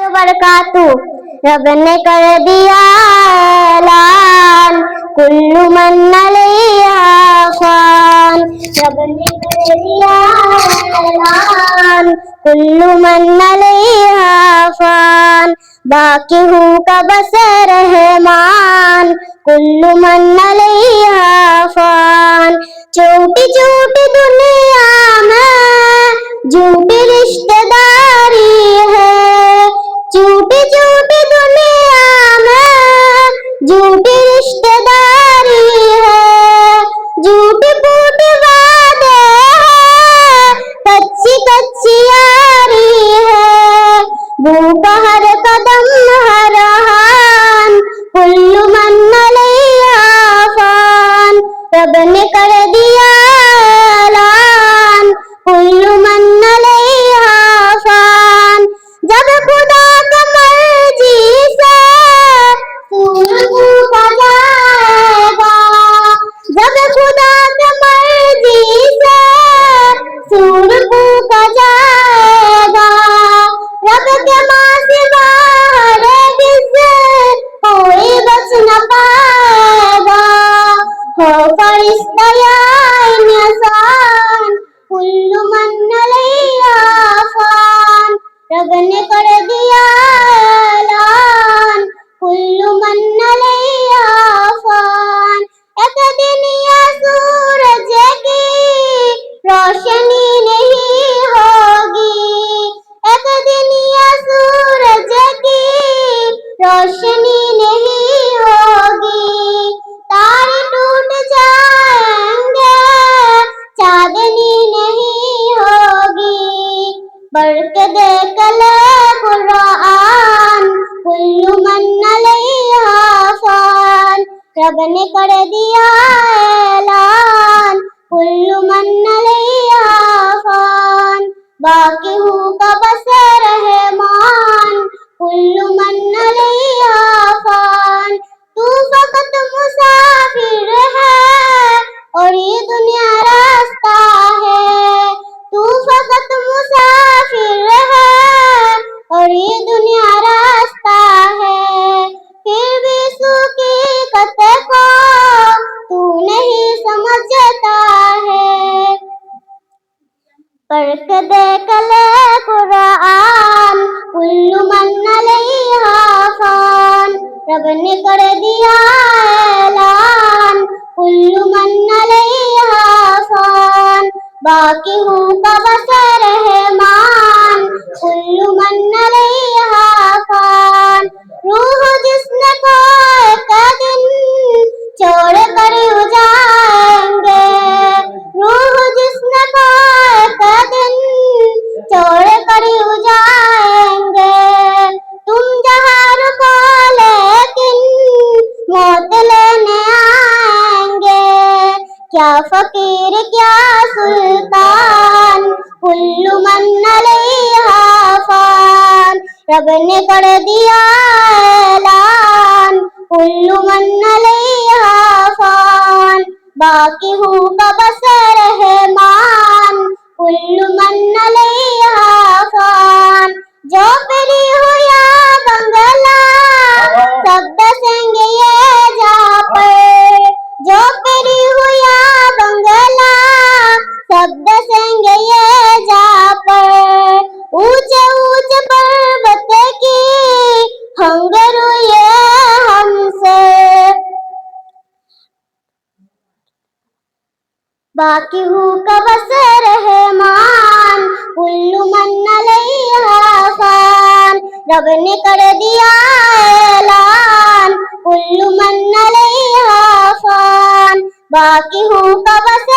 बरकातहू। रब ने कर दिया ऐलान, कुल्लु मन अलैहा फान। रब ने कर दिया ऐलान, कुल्लु मन अलैहा फान। बाकी हूँ का बस रहमान, कुल्लु मन अलैहा फान। छोटी छोटी दुनिया में झूठी रिश्तेदारी है, झूठी झूठी दुनिया में झूठी रिश्तेदारी है। झूठी फूटी वादे हैं, कच्ची कच्ची यारी है। भूखा हर कदम हर हान, कुल्लु मन अलैहा फान। रब ने कर दिया ऐलान, कुल्लु मन अलैहा फान। जब खुदा की मर्जी से सूरज फूका जाएगा, जब खुदा की मर्जी से सूरज फूका जाएगा। रब के माँ सिवा हरगिज़ कोई बच न पाएगा। हो फरिश्ता या इंसान, कुल्लु मन अलैहा फान। रब ने कर दिया ऐलान, कुल्लु मन अलैहा फान। एक दिन ये सूरज की रोशनी नहीं होगी, एक दिन ये सूरज की रोशनी नहीं होगी। तारे टूट जाएंगे, चांदनी नहीं होगी। पढ़ के देख ले कुरान, कुल्लु मन अलैहा फान। रब ने कर दिया ऐलान, कुल्लु मन अलैहा फान। बाकी हूँ का बस रहमान, कुल्लु मन अलैहा फान। तू फकत मुसाफिर है और ये दुनिया रास्ता है। तू फकत मुसाफिर है और ये दुनिया रास्ता है। फिर भी हकीकत को तू नहीं समझता है। पढ़ के देख ले कुरान, कुल्लु मन अलैहा फान। रब ने कर दिया ऐलान, कुल्लु मन अलैहा फान। बाकी हूँ का बस रहमान, कुल्लु मन अलैहा फान। रूह जिसने को एक दिन छोड़ कर जाएंगे, रूह जिसने को एक दिन छोड़ कर जाएंगे। तुम जहाँ रुको लेकिन मौत लेने आएंगे। क्या फकीर क्या सुल्तान, कुल्लु मन अलैहा फान। रब ने कर दिया ऐलान, कुल्लु मन अलैहा फान। बाकी हूँ का बस रहमान, कुल्लु मन अलैहा फान। झोपड़ी हो या बंगला सब बसेंगे ये जहाँ पर। झोपड़ी हो या बंगला सब बसेंगे ये जहाँ पर। ऊंचे ऊंचे पर्वत की हंगर ये हमसे। बाकी हूँ का बस रहमान, कुल्लु मन अलैहा फान। रब ने कर दिया ऐलान, कुल्लु मन अलैहा फान। बाकी हूँ का बस